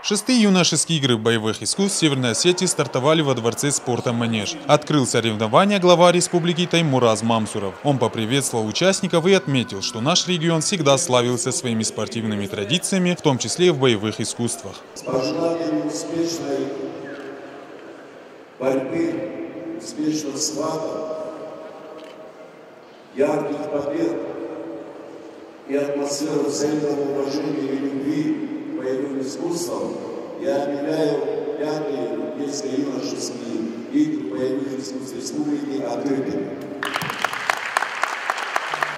Шестые юношеские игры боевых искусств Северной Осетии стартовали во Дворце спорта «Манеж». Открыл соревнования глава республики Таймураз Мамсуров. Он поприветствовал участников и отметил, что наш регион всегда славился своими спортивными традициями, в том числе и в боевых искусствах. С пожеланием успешной борьбы, успешных схваток, ярких побед и атмосферу взаимного уважения и любви к боевым искусствам я объявляю 5-е детско-юношеские игры боевых искусств республики открытыми.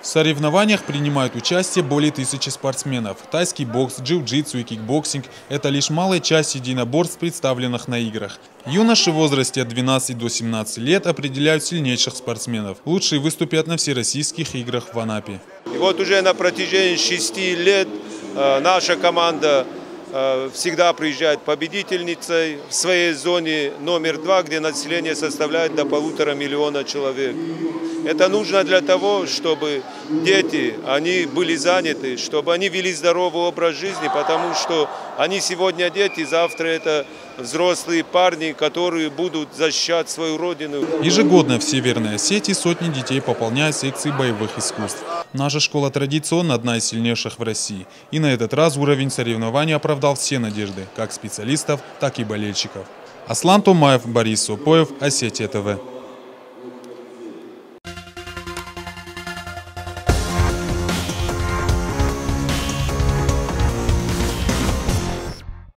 В соревнованиях принимают участие более 1000 спортсменов. Тайский бокс, джиу-джитсу и кикбоксинг – это лишь малая часть единоборств, представленных на играх. Юноши в возрасте от 12 до 17 лет определяют сильнейших спортсменов. Лучшие выступят на всероссийских играх в Анапе. И вот уже на протяжении 6 лет наша команда всегда приезжает победительницей в своей зоне номер 2, где население составляет до 1,5 миллиона человек. Это нужно для того, чтобы дети, они были заняты, чтобы они вели здоровый образ жизни, потому что они сегодня дети, завтра это взрослые парни, которые будут защищать свою родину. Ежегодно в Северной Осетии сотни детей пополняют секции боевых искусств. Наша школа традиционно одна из сильнейших в России. И на этот раз уровень соревнований оправдал все надежды, как специалистов, так и болельщиков. Аслан Томаев, Борис Сопоев, Осетия ТВ.